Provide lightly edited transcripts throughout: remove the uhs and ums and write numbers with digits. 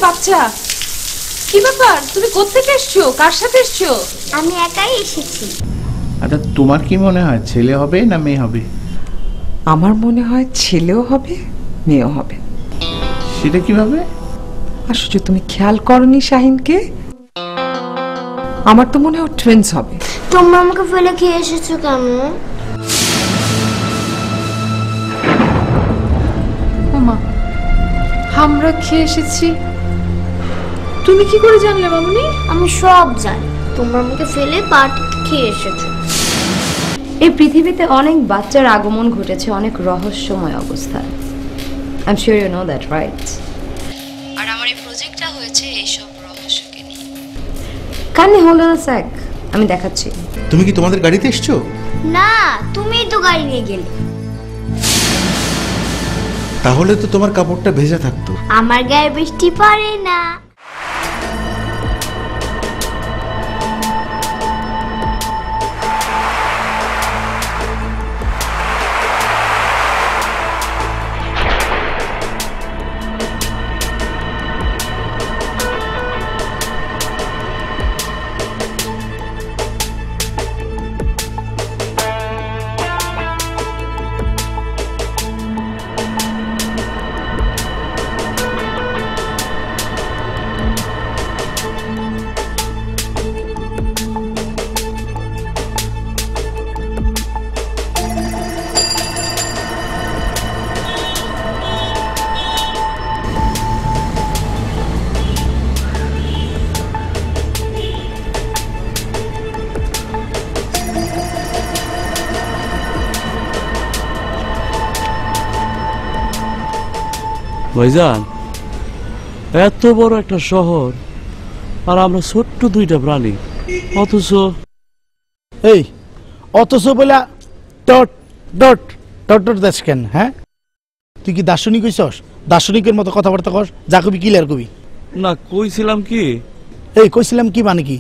বাচ্চা। কি ব্যাপার, তুমি কোত্থেকে এসছো, কার সাথে এসছো? আমি একাই এসেছি। আচ্ছা, তোমার কি মনে হয় ছেলে হবে না মেয়ে হবে? আমার মনে হয় ছেলেও হবে মেয়েও হবে। সেটা কিভাবে? আসলে তুমি খেয়াল করনি শাহিনকে? আমার তো মনে হয় টুইনস হবে। তোমরা আমাকে ফেলে খেয়ে এসেছো কেন? ওমা, আমরা খেয়ে এসেছি? তুমি কি করে জানলে মামুনি? আমি সব জানি, তোমরা আমাকে ফেলে পার্টি খেয়ে এসেছো। এই পৃথিবীতে অনেক বাচ্চার আগমন ঘটেছে অনেক রহস্যময় অবস্থায়। I am sure you know that, right? আর আমার এই প্রজেক্টটা হয়েছে এইসব রহস্যকে নিয়ে। কানে হলো না স্যাক, আমি দেখাচ্ছি। তুমি কি তোমাদের গাড়িতে এসছো? না, তুমিই তো গাড়ি নিয়ে গেলে। তাহলে তো তোমার কাপড়টা ভেজা থাকতো। আমার গায়ে বৃষ্টি পড়ে না। ভাইজান, এত বড় একটা শহর আর আমরা ছোট্ট দুইটা প্রাণী, অথচ এই অথচ বলে dot dot dot dot Das কেন? হ্যাঁ, তুই কি দার্শনিক হইছস? দার্শনিকের মতো কথাবার্তা কস, যা কবি ক্লিয়ার কবি। না, কইছিলাম কি? এই কইছিলাম কি মানে কি?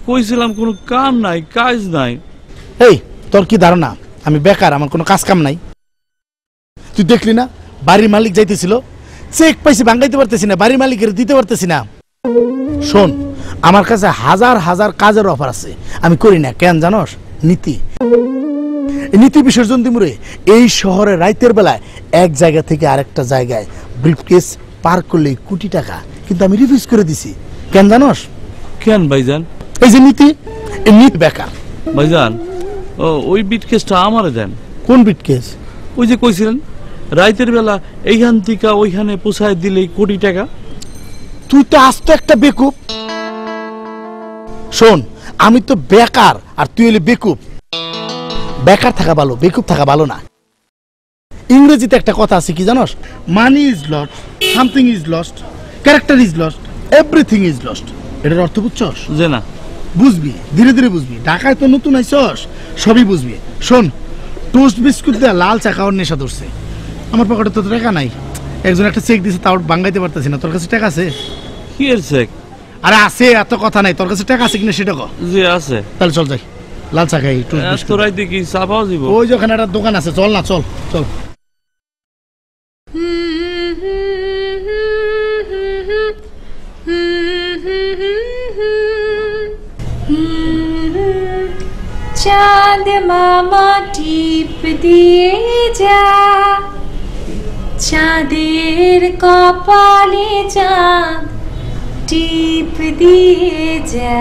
কইছিলাম কোনো কাম নাই, কাজ নাই। এই তোর কি ধারণা আমি বেকার, আমার কোনো কাজ কাম নাই? তুই দেখলি না বাড়ির মালিক যাইতেছিল, চেক পাইছি ভাঙাইতে পারতেছি না, বাড়ির মালিকের দিতে পারতেছি না। শোন, আমার কাছে হাজার হাজার কাজের অফার আছে, আমি করি না কেন জানোস? নীতি নীতি বিসর্জন দিমুরে এই শহরে রাইতের বেলায় এক জায়গা থেকে আরেকটা জায়গায় ব্রিফকেস পার করলে কোটি টাকা, কিন্তু আমি রিফিউজ করে দিছি। কেন জানোস? কেন ভাইজান? এই যে নীতি, এই নীতি বেকার। ভাইজান, ওই বিটকেসটা আমারে দেন। কোন বিটকেস? ওই যে কইছিলেন রাইতের বেলা এইখান থেকে ওইখানে পৌঁছায় দিলেই কোটি টাকা। তুই তো আস্ত একটা বেকুব। শোন, আমি তো বেকার আর তুই হলে বেকুব। বেকার থাকা ভালো, বেকুব থাকা ভালো না। ইংরেজিতে একটা কথা আছে কি জানোস? Money is lost, something is lost, character is lost, everything is lost. এটার অর্থ বুঝছস? যে না, বুঝবি, ধীরে ধীরে বুঝবি। ঢাকায় তো নতুন আইছস, সবই বুঝবি। শোন, টোস্ট বিস্কুট দেয়া লাল চা খাওয়ার নেশা ধরছে। আমার পকেটে তো টাকা নাই, একজন একটা চেক দিছে, তাও বাঙ্গাইতে পারতেছি না। তোর কাছে টাকা আছে? কি এর চেক? আরে আছে, এত কথা নাই। তোর কাছে টাকা আছে কিনা সেটা কো। যে আছে। তাহলে চল যাই, লাল চা খাই। এত রাইতে কি চা পাওয়া যাবে? ওই যে ওখানে একটা দোকান আছে, চল না, চল চল। চাঁদ মামা টিপ দিয়ে যা, চাঁদের কপালে চাঁদ টিপ দিয়ে যা।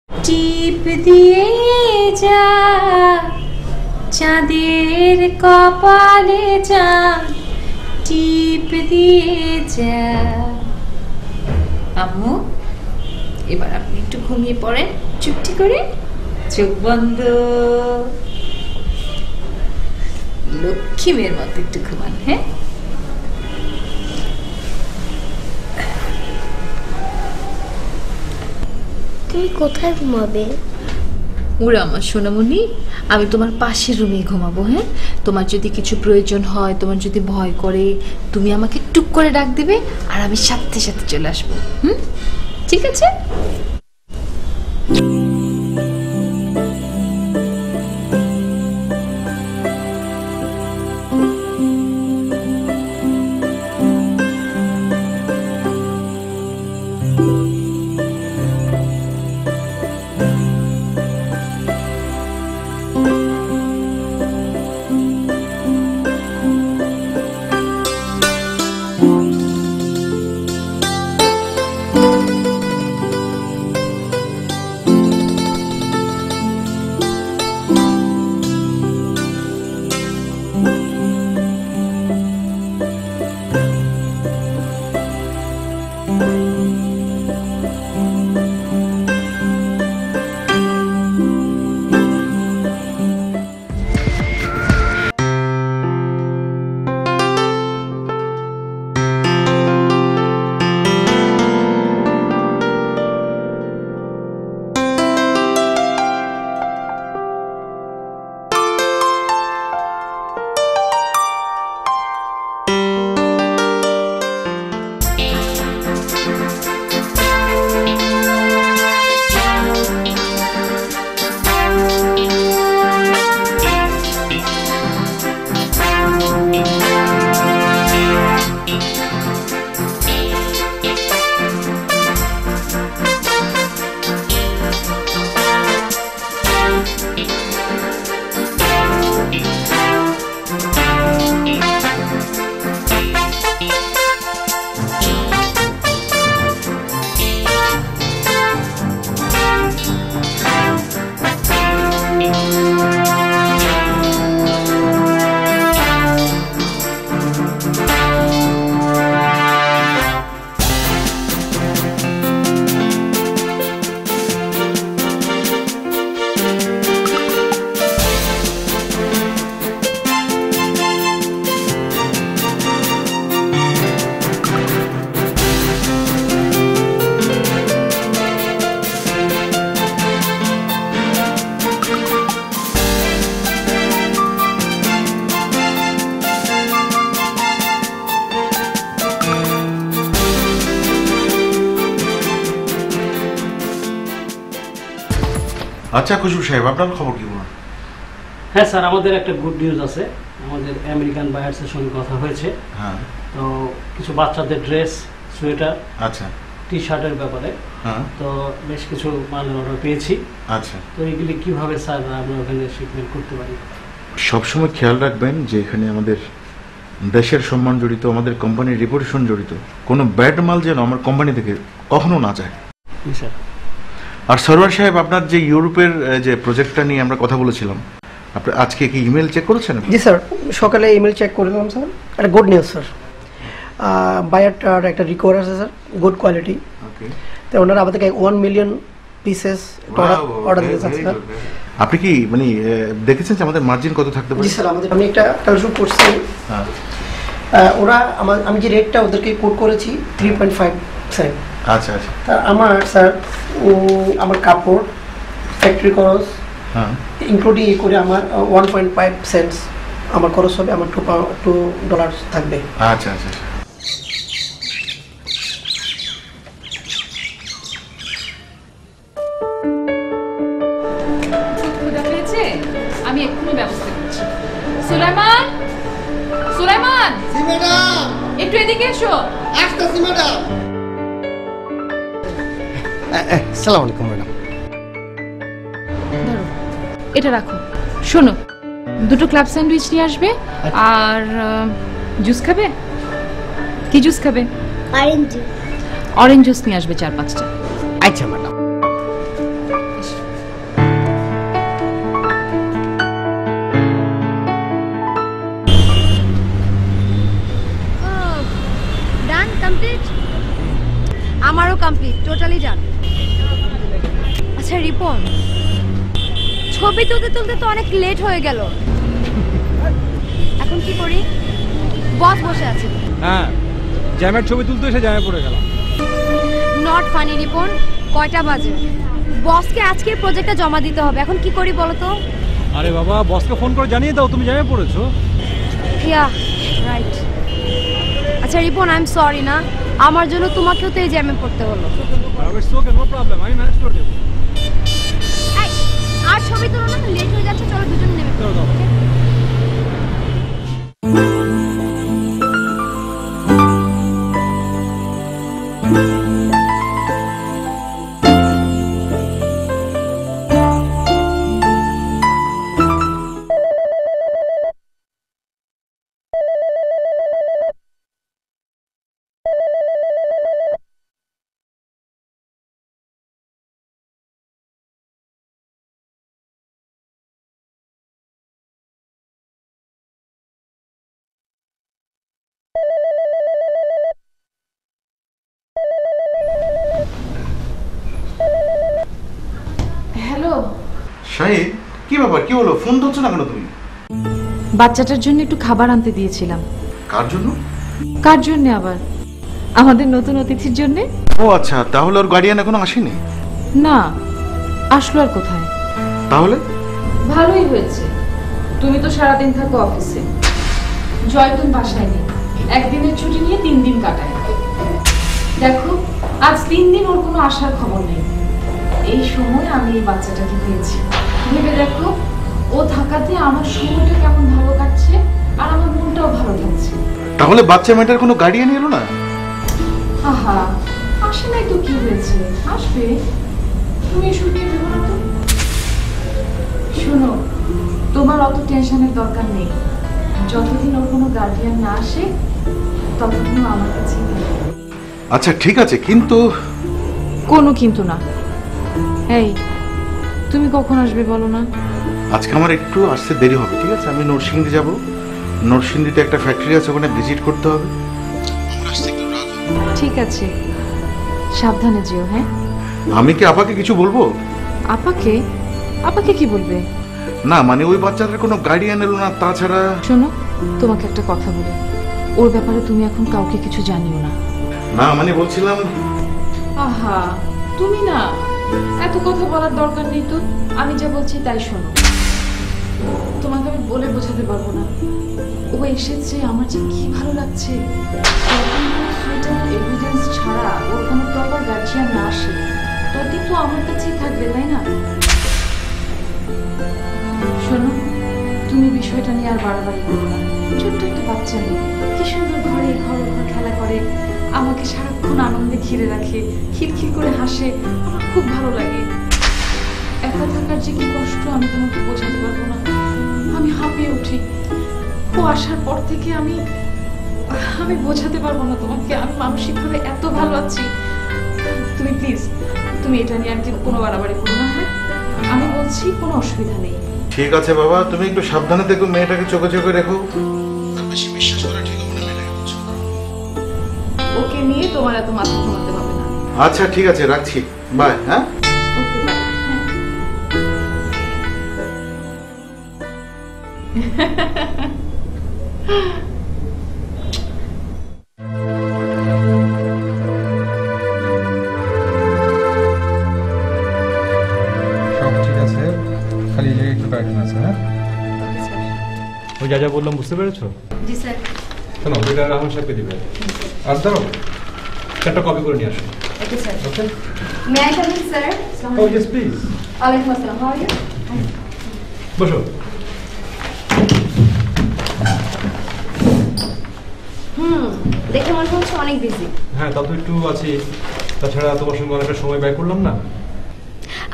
টিপ দিয়ে যা, চাঁদের কপালে চাঁদ টিপ দিয়ে যা। আম্মু, এবার আপনি একটু ঘুমিয়ে পড়েন চুপটি করে, চোখ বন্ধ। লক্ষ্মী মেয়ের মতো একটু ঘুমান। হ্যাঁ, তুমি কোথায় ঘুমাবে? ওরে আমার সোনামণি, আমি তোমার পাশের রুমে ঘুমাবো। হ্যাঁ, তোমার যদি কিছু প্রয়োজন হয়, তোমার যদি ভয় করে, তুমি আমাকে টুক করে ডাক দিবে আর আমি সাথে সাথে চলে আসবো। ঠিক আছে? আচ্ছা খুশবু সাহেব, আপনার খবর কি বলুন? হ্যাঁ স্যার, আমাদের একটা গুড নিউজ আছে। আমাদের আমেরিকান বায়ার্সের সঙ্গে কথা হয়েছে। হ্যাঁ। তো কিছু বাচ্চাদের ড্রেস, সোয়েটার, আচ্ছা, টি শার্টের ব্যাপারে হ্যাঁ, তো বেশ কিছু মালের অর্ডার পেয়েছি। আচ্ছা। তো এইগুলি কিভাবে স্যার আমরা ওখানে শিপমেন্ট করতে পারি? সবসময় খেয়াল রাখবেন যে এখানে আমাদের দেশের সম্মান জড়িত, আমাদের কোম্পানির রেপুটেশন জড়িত। কোনো ব্যাড মাল যেন আমার কোম্পানি থেকে কখনো না যায়। জি স্যার। আর সরওয়ার সাহেব, আপনার যে ইউরোপের যে প্রজেক্টটা নিয়ে আমরা কথা বলেছিলাম, আপনি আজকে কি ইমেল চেক করেছেন? জি স্যার, সকালে ইমেল চেক করলাম স্যার। একটা গুড নিউজ স্যার, বায়ারটার একটা রিকোয়ার আছে স্যার, গুড কোয়ালিটি। ওকে। তো ওনারা আমাদেরকে 1 মিলিয়ন পিসেস অর্ডার দিয়েছেন স্যার। আপনি কি মানে দেখেছেন যে আমাদের মার্জিন কত থাকতে পারে? জি স্যার, আমি একটা ক্যালকুলেশন করছি। হ্যাঁ। ওরা আমি যে রেটটা ওদেরকে কোট করেছি 3.5%। আচ্ছা আচ্ছা। তা আমার স্যার আমার কাপড়, ফ্যাক্টরি খরচ, হ্যাঁ, ইনক্লুডিং করে আমার 1.5 সেন্টস আমার খরচ হবে, আমার $2 থাকবে। আচ্ছা আচ্ছা। ক্ষুধা পেয়েছে? আমি এক্ষুনি ব্যবস্থা করছি। সুলাইমান, সুলাইমান, একটু এদিকে এসো। আসসালামু আলাইকুম ম্যাডাম। ধরো, এটা রাখো। শোনো, 2 ক্লাব স্যান্ডউইচ নিয়ে আসবে। আর জুস খাবে? কি জুস খাবে? অরেঞ্জ জুস নিয়ে আসবে 4-5টা। আচ্ছা ম্যাডাম। ডান, কমপ্লিট। আমারও কমপ্লিট, টোটালি ডান। আচ্ছা রিপন, ছবি তুলতে তুলতে তো অনেক লেট হয়ে গেল, এখন কি করি? বস বসে আছে। হ্যাঁ, জ্যামের ছবি তুলতে এসে জ্যামে পড়ে গেলাম। নট ফানি রিপন, কয়টা বাজে? বসকে আজকের প্রজেক্টটা জমা দিতে হবে, এখন কি করি বলো তো? আরে বাবা, বসকে ফোন করে জানিয়ে দাও তুমি জ্যামে পড়েছো। Yeah right. আচ্ছা রিপন, আই এম সরি না, আমার জন্য তোমাকেও তো এই জ্যামে পড়তে হলো। নো প্রবলেম, আমি ম্যানেজ করে দেবো। আর ছবি তুলো না, লেট হয়ে যাচ্ছে, চলো দুজন নেমে পড়ো। Okay? হ্যালো শাহিদ, কি ব্যাপার, কি হলো? ফোন ধরছো না কেন তুমি? বাচ্চাটার জন্য একটু খাবার আনতে দিয়েছিলাম। কার জন্য? কার জন্য আবার? আমাদের নতুন অতিথির জন্য। ও আচ্ছা, তাহলে ওর গার্ডিয়ান এখনো আসেনি? না, আসলো আর কোথায়? তাহলে ভালোই হয়েছে, তুমি তো সারাদিন থাকো অফিসে, জয়তুন বাসায় নেই, একদিনের ছুটি নিয়ে 3 দিন কাটায়। দেখো, আজ 3 দিন ওর কোনো আসার খবর নেই। এই সময় আমি এই বাচ্চাটাকে পেয়েছি, ভেবে দেখো ও থাকাতে আমার সময়টা কেমন ভালো কাটছে, আর আমার মনটাও ভালো থাকছে। তাহলে বাচ্চা মেয়েটার কোনো গার্ডিয়ান এলো না? আহা, আসে নাই তো কি হয়েছে, আসবে। তুমি এসব নিয়ে ভেবো না তো। শোনো, তোমার অত টেনশনের দরকার নেই। যতদিন ওর কোনো গার্ডিয়ান না আসে ততদিন ও আমার কাছেই থাকবে। আচ্ছা ঠিক আছে, কিন্তু কোনো কিন্তু না। এই, তুমি কখন আসবে বলো না? আজকে আমার একটু আসতে দেরি হবে, ঠিক আছে? আমি নরসিংদী যাব, নরসিংদীতে একটা ফ্যাক্টরি আছে, ওখানে ভিজিট করতে হবে। ঠিক আছে, সাবধানে যেও। হ্যাঁ, আমি কি আপাকে কিছু বলবো? আপাকে? আপাকে কি বলবে? না মানে ওই বাচ্চাটার কোনো গার্ডিয়ান এলো না, তাছাড়া শোনো, তোমাকে একটা কথা বলি, ওর ব্যাপারে তুমি এখন কাউকে কিছু জানিও না। না মানে বলছিলাম, আহা, তুমি না, এত কথা বলার দরকার নেই তো। আমি যা বলছি তাই শোনো। তোমাকে আমি বলে বোঝাতে পারবো না। ও এসেছে, আমার যে কি ভালো লাগছে। এভিডেন্স ছাড়া ওর কোনো প্রপার গার্জিয়ান না আসে, ততদিন তো আমার কাছেই থাকবে, তাই না? শোনো, তুমি বিষয়টা নিয়ে আর বাড়াবাড়ি করো না। ছোট্ট একটা বাচ্চা মেয়ে, কি সুন্দর ঘরে ঘরে ঘর খেলা করে, আমাকে সারাক্ষণ আনন্দে ঘিরে রাখে, খিরখির করে হাসে, আমার খুব ভালো লাগে। একা থাকার যে কি কষ্ট আমি তোমাকে বোঝাতে পারবো না। আমি হাঁপিয়ে উঠি। ও আসার পর থেকে আমি বোঝাতে পারবো না তোমাকে আমি মানসিকভাবে এত ভালো আছি। তুমি প্লিজ, তুমি এটা নিয়ে আর কোনো বাড়াবাড়ি করো না। হ্যাঁ, আমি বলছি কোনো অসুবিধা নেই। ঠিক আছে বাবা, তুমি একটু সাবধানে দেখো, মেয়েটাকে চোখে চোখে রেখো। বেশি বিশ্বাস করা ঠিক হবে না মেয়েটাকে, বুঝছো? ওকে নিয়ে তোমার এত মাথা ঘামাতে হবে না। আচ্ছা ঠিক আছে, রাখছি, বাই। হ্যাঁ, ওকে বাই। সব ঠিক আছে, খালি এই জায়গায় একটু কারেকশন আছে। হ্যাঁ, ওই যা যা বললাম বুঝতে পেরেছো? জি স্যার। শোনো, ওইটা রাহুল সাহেবকে দিবে। আর দাও একটা কপি করে নিয়ে আসো। Okay sir. Okay, may I come in sir? Oh yes please. ওয়ালাইকুম আসসালাম, হাউ আর ইউ? বসো। দেখে মনে হচ্ছে অনেক বিজি। হ্যাঁ, তা তো একটু আছি, তাছাড়া তোমার সঙ্গে অনেকটা সময় ব্যয় করলাম না।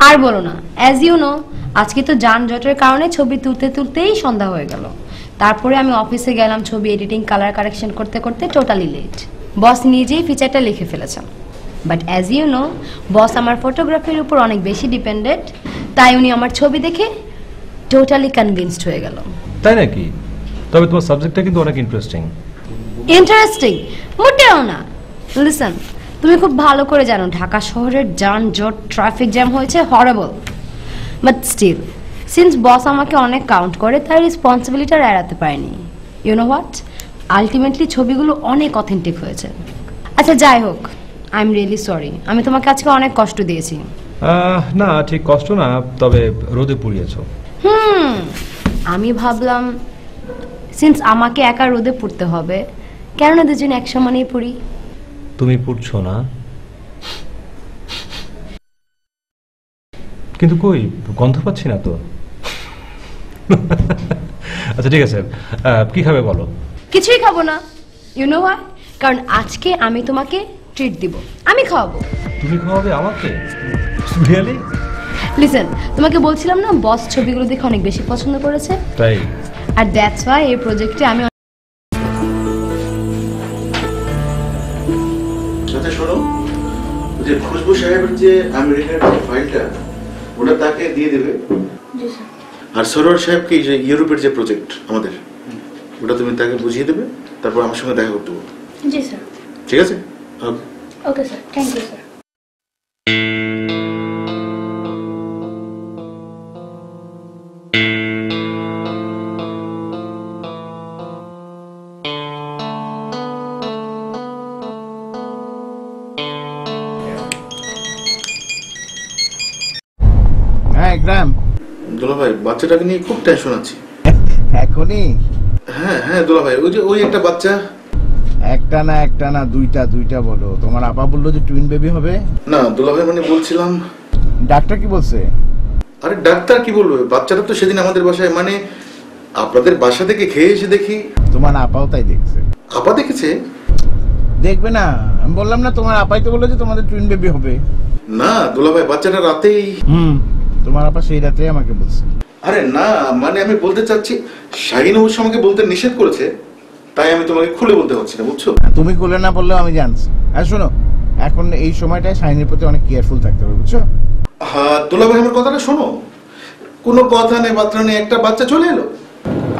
আর বলো না, অ্যাজ ইউ নো আজকে তো যানজটের কারণে ছবি তুলতেই সন্ধ্যা হয়ে গেল। তারপরে আমি অফিসে গেলাম, ছবি এডিটিং কালার কারেকশন করতে করতে টোটালি লেট। বস নিজেই ফিচারটা লিখে ফেলেছেন, বাট অ্যাজ ইউ নো বস আমার ফটোগ্রাফির উপর অনেক বেশি ডিপেন্ডেন্ট, তাই উনি আমার ছবি দেখে টোটালি কনভিন্সড হয়ে গেল। তাই নাকি? তবে তোমার সাবজেক্টটা কিন্তু অনেক ইন্টারেস্টিং। ইন্টারেস্টিং মোটেও না। লিসেন, তুমি খুব ভালো করে জানো ঢাকা শহরের যানজট, ট্রাফিক জ্যাম হয়েছে হরেবল, বাট স্টিল সিন্স বস আমাকে অনেক কাউন্ট করে, তাই রেসপন্সিবিলিটি আর এড়াতে পারেনি। ইউ নো হোয়াট, আলটিমেটলি ছবিগুলো অনেক অথেন্টিক হয়েছে। আচ্ছা যাই হোক, আই এম রিয়েলি সরি, আমি তোমাকে আজকে অনেক কষ্ট দিয়েছি। না, ঠিক কষ্ট না, তবে রোদে পুড়িয়েছো। আমি ভাবলাম সিন্স আমাকে একা রোদে পুড়তে হবে, কেননা দুজন এক সমানেই পুড়ি। তুমি পুড়ছো না, কিন্তু কই গন্ধ পাচ্ছি না তো। আচ্ছা ঠিক আছে, কি খাবে বলো? কিছুই খাবো না। ইউ নো হোয়াই, কারণ আজকে আমি তোমাকে ট্রিট দিব, আমি খাওয়াবো। তুমি খাওয়াবে আমাকে? রিয়েলি? লিসেন, তোমাকে বলছিলাম না বস ছবিগুলো দেখে অনেক বেশি পছন্দ করেছে, তাই? আর দ্যাটস ওয়াই এই প্রজেক্টে আমি। আচ্ছা শোনো, যে খুশবু সাহেবের যে আমেরিকার যে ফাইলটা, ওটা তাকে দিয়ে দেবে। জি স্যার। আর সরোয়ার সাহেবকে যে ইউরোপের যে প্রজেক্ট আমাদের, ওটা তুমি তাকে বুঝিয়ে দেবে, তারপর আমার সঙ্গে দেখা করতে বলবো। জি স্যার। ঠিক আছে? Okay. Okay sir, thank you sir. হ্যাঁ একদম। দুলা ভাই, বাচ্চাটাকে নিয়ে খুব টেনশন আছে। এখনই? হ্যাঁ হ্যাঁ দুলা ভাই, ওই একটা বাচ্চা। একটা না দুইটা বলো। তোমার আপা বললো যে টুইন বেবি হবে। না দুলা ভাই, মানে বলছিলাম। ডাক্তার কি বলছে? আরে ডাক্তার কি বলবে, বাচ্চাটা তো সেদিন আমাদের বাসায়, মানে আপনাদের বাসা থেকে খেয়ে এসে দেখি। তোমার আপাও তাই দেখছে। আপা দেখেছে? দেখবে না, আমি বললাম না তোমার আপাই তো বললো যে তোমাদের টুইন বেবি হবে। না দুলা ভাই, বাচ্চাটা রাতেই। তোমার আপা সেই রাতে আমাকে বলছে। আরে না, মানে আমি বলতে চাচ্ছি, শাহিন অবশ্য আমাকে বলতে নিষেধ করেছে, তাই আমি তোমাকে খুলে বলতে পারছি না, বুঝছো? তুমি খুলে না বললেও আমি জানছি। আর শোনো, এখন এই সময়টায় শাহিনের প্রতি অনেক কেয়ারফুল থাকতে হবে, বুঝছো? হ্যাঁ দুলা ভাই, আমার কথাটা শোনো। কোনো কথা নেই, বার্তা নেই, একটা বাচ্চা চলে এলো।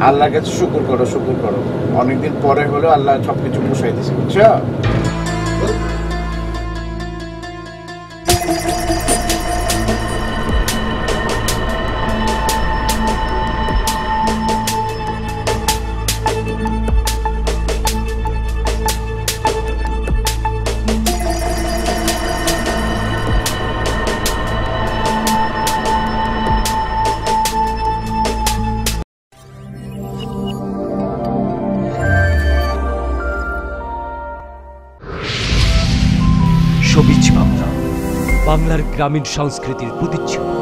আল্লাহর কাছে শুকর করো। অনেকদিন পরে হলেও আল্লাহ সবকিছু পোষাই দিয়েছে, বুঝছো? সবিজ বাংলা, বাংলার গ্রামীণ সংস্কৃতির প্রতিচ্ছবি।